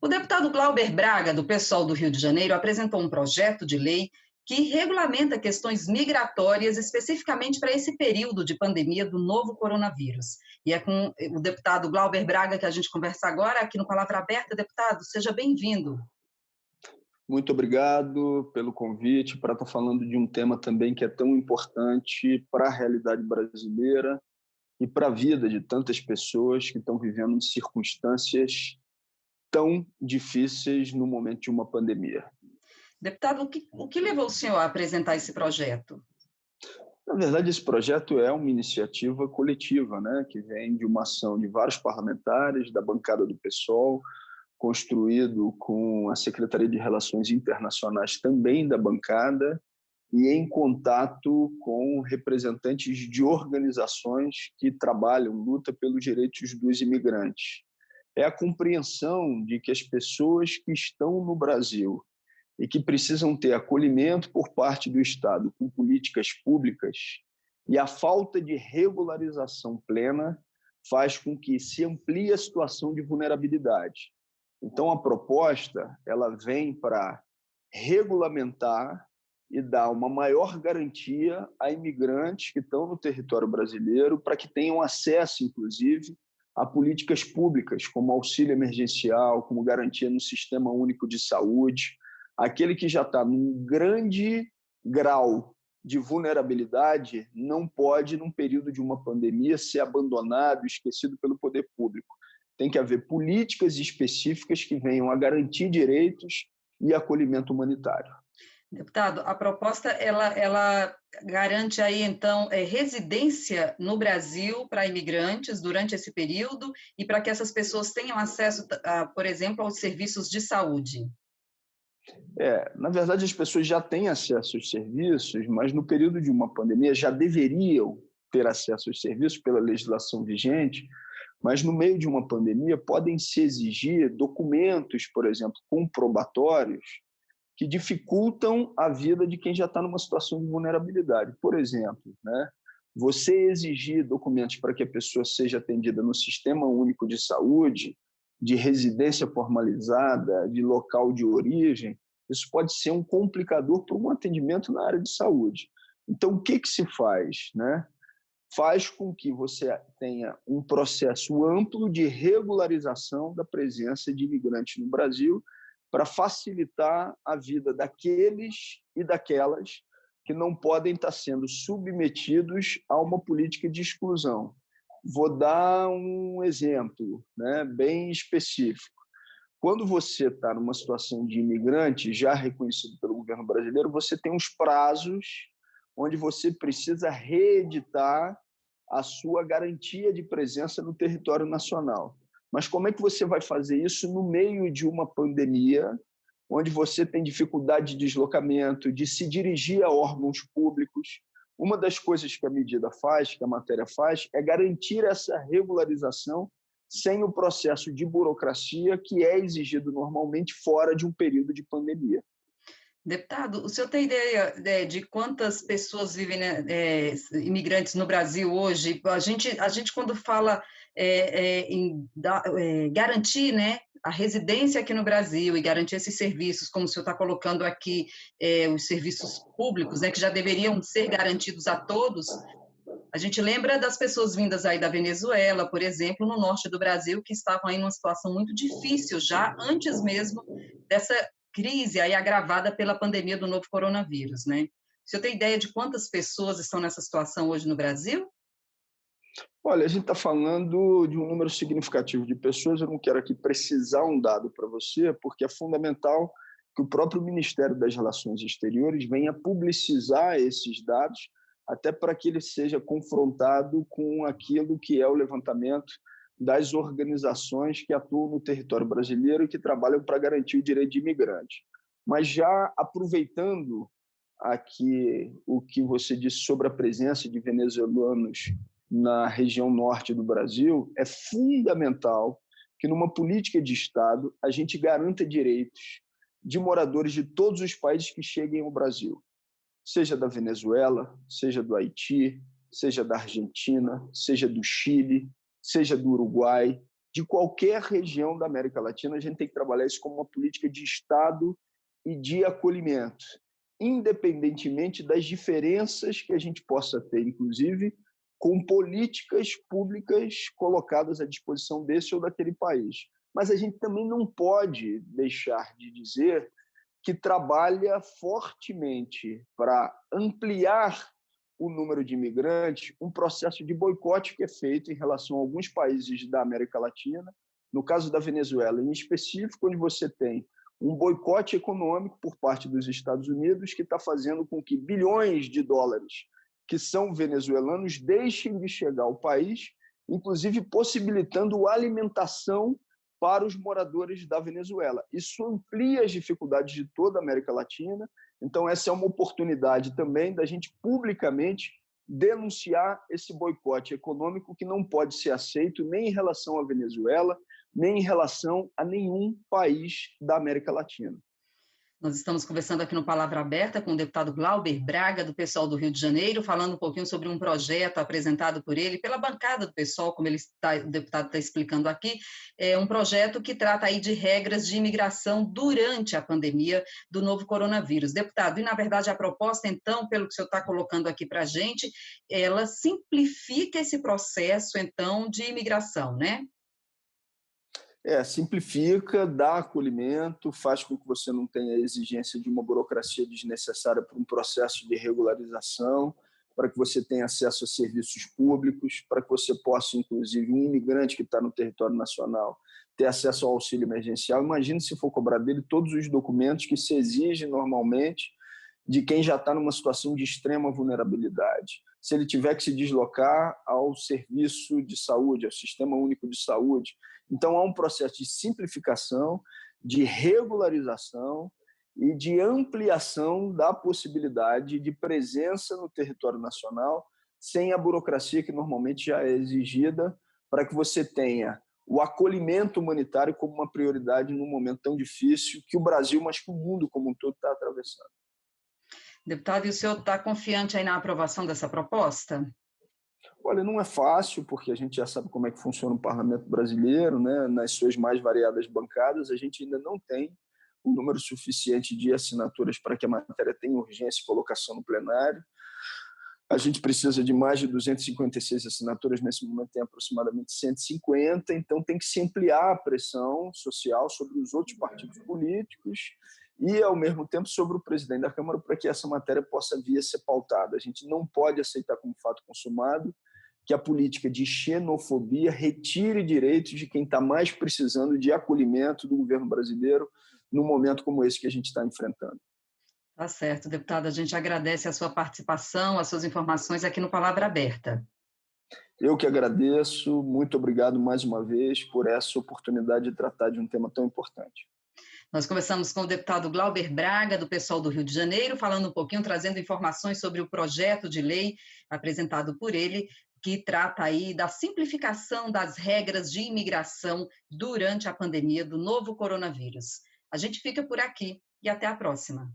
O deputado Glauber Braga, do PSOL do Rio de Janeiro, apresentou um projeto de lei que regulamenta questões migratórias, especificamente para esse período de pandemia do novo coronavírus. E é com o deputado Glauber Braga que a gente conversa agora aqui no Palavra Aberta. Deputado, seja bem-vindo. Muito obrigado pelo convite para estar falando de um tema também que é tão importante para a realidade brasileira e para a vida de tantas pessoas que estão vivendo em circunstâncias tão difíceis no momento de uma pandemia. Deputado, o que levou o senhor a apresentar esse projeto? Na verdade, esse projeto é uma iniciativa coletiva, né, que vem de uma ação de vários parlamentares, da bancada do PSOL, construído com a Secretaria de Relações Internacionais também da bancada e em contato com representantes de organizações que trabalham, lutam pelos direitos dos imigrantes. É a compreensão de que as pessoas que estão no Brasil e que precisam ter acolhimento por parte do Estado com políticas públicas e a falta de regularização plena faz com que se amplie a situação de vulnerabilidade. Então, a proposta ela vem para regulamentar e dar uma maior garantia a imigrantes que estão no território brasileiro para que tenham acesso, inclusive, a políticas públicas, como auxílio emergencial, como garantia no Sistema Único de Saúde. Aquele que já está num grande grau de vulnerabilidade não pode, num período de uma pandemia, ser abandonado, esquecido pelo poder público. Tem que haver políticas específicas que venham a garantir direitos e acolhimento humanitário. Deputado, a proposta ela garante aí então residência no Brasil para imigrantes durante esse período e para que essas pessoas tenham acesso, por exemplo, aos serviços de saúde. Na verdade, as pessoas já têm acesso aos serviços, mas no período de uma pandemia já deveriam ter acesso aos serviços pela legislação vigente, mas no meio de uma pandemia podem se exigir documentos, por exemplo, comprobatórios, que dificultam a vida de quem já está numa situação de vulnerabilidade. Por exemplo, né, você exigir documentos para que a pessoa seja atendida no Sistema Único de Saúde, de residência formalizada, de local de origem, isso pode ser um complicador para um atendimento na área de saúde. Então, o que se faz, né? Faz com que você tenha um processo amplo de regularização da presença de imigrantes no Brasil para facilitar a vida daqueles e daquelas que não podem estar sendo submetidos a uma política de exclusão. Vou dar um exemplo, né, bem específico. Quando você está numa situação de imigrante, já reconhecido pelo governo brasileiro, você tem uns prazos onde você precisa reeditar a sua garantia de presença no território nacional. Mas como é que você vai fazer isso no meio de uma pandemia, onde você tem dificuldade de deslocamento, de se dirigir a órgãos públicos? Uma das coisas que a medida faz, que a matéria faz, é garantir essa regularização sem o processo de burocracia que é exigido normalmente fora de um período de pandemia. Deputado, o senhor tem ideia de quantas pessoas vivem, né, imigrantes no Brasil hoje? A gente quando fala em garantir, né, a residência aqui no Brasil e garantir esses serviços, como o senhor está colocando aqui, os serviços públicos, né, que já deveriam ser garantidos a todos, a gente lembra das pessoas vindas aí da Venezuela, por exemplo, no norte do Brasil, que estavam aí numa situação muito difícil já antes mesmo dessa crise aí agravada pela pandemia do novo coronavírus, né? O senhor tem ideia de quantas pessoas estão nessa situação hoje no Brasil? Olha, a gente está falando de um número significativo de pessoas. Eu não quero aqui precisar um dado para você, porque é fundamental que o próprio Ministério das Relações Exteriores venha publicizar esses dados, até para que ele seja confrontado com aquilo que é o levantamento das organizações que atuam no território brasileiro e que trabalham para garantir o direito de imigrante. Mas já aproveitando aqui o que você disse sobre a presença de venezuelanos na região norte do Brasil, é fundamental que numa política de Estado a gente garanta direitos de moradores de todos os países que cheguem ao Brasil, seja da Venezuela, seja do Haiti, seja da Argentina, seja do Chile, seja do Uruguai, de qualquer região da América Latina. A gente tem que trabalhar isso como uma política de Estado e de acolhimento, independentemente das diferenças que a gente possa ter, inclusive, com políticas públicas colocadas à disposição desse ou daquele país. Mas a gente também não pode deixar de dizer que trabalha fortemente para ampliar o número de imigrantes, um processo de boicote que é feito em relação a alguns países da América Latina, no caso da Venezuela em específico, onde você tem um boicote econômico por parte dos Estados Unidos que está fazendo com que bilhões de dólares que são venezuelanos deixem de chegar ao país, inclusive possibilitando a alimentação para os moradores da Venezuela. Isso amplia as dificuldades de toda a América Latina. Então, essa é uma oportunidade também da gente publicamente denunciar esse boicote econômico que não pode ser aceito nem em relação à Venezuela, nem em relação a nenhum país da América Latina. Nós estamos conversando aqui no Palavra Aberta com o deputado Glauber Braga, do PSOL do Rio de Janeiro, falando um pouquinho sobre um projeto apresentado por ele, pela bancada do PSOL, como o deputado está explicando aqui, é um projeto que trata aí de regras de imigração durante a pandemia do novo coronavírus. Deputado, e na verdade a proposta, então, pelo que o senhor está colocando aqui para a gente, ela simplifica esse processo, então, de imigração, né? Simplifica, dá acolhimento, faz com que você não tenha a exigência de uma burocracia desnecessária para um processo de regularização, para que você tenha acesso a serviços públicos, para que você possa, inclusive, um imigrante que está no território nacional, ter acesso ao auxílio emergencial. Imagine se for cobrar dele todos os documentos que se exigem normalmente de quem já está numa situação de extrema vulnerabilidade. Se ele tiver que se deslocar ao serviço de saúde, ao Sistema Único de Saúde. Então, há um processo de simplificação, de regularização e de ampliação da possibilidade de presença no território nacional, sem a burocracia que normalmente já é exigida, para que você tenha o acolhimento humanitário como uma prioridade num momento tão difícil que o Brasil, mas que o mundo como um todo está atravessando. Deputado, e o senhor está confiante aí na aprovação dessa proposta? Olha, não é fácil, porque a gente já sabe como é que funciona o parlamento brasileiro, né? Nas suas mais variadas bancadas, a gente ainda não tem um número suficiente de assinaturas para que a matéria tenha urgência e colocação no plenário. A gente precisa de mais de 256 assinaturas, nesse momento tem aproximadamente 150, então tem que se ampliar a pressão social sobre os outros partidos políticos e, ao mesmo tempo, sobre o presidente da Câmara para que essa matéria possa vir a ser pautada. A gente não pode aceitar como fato consumado que a política de xenofobia retire direitos de quem está mais precisando de acolhimento do governo brasileiro num momento como esse que a gente está enfrentando. Tá certo, deputado. A gente agradece a sua participação, as suas informações aqui no Palavra Aberta. Eu que agradeço. Muito obrigado mais uma vez por essa oportunidade de tratar de um tema tão importante. Nós conversamos com o deputado Glauber Braga, do PSOL do Rio de Janeiro, falando um pouquinho, trazendo informações sobre o projeto de lei apresentado por ele, que trata aí da simplificação das regras de imigração durante a pandemia do novo coronavírus. A gente fica por aqui e até a próxima.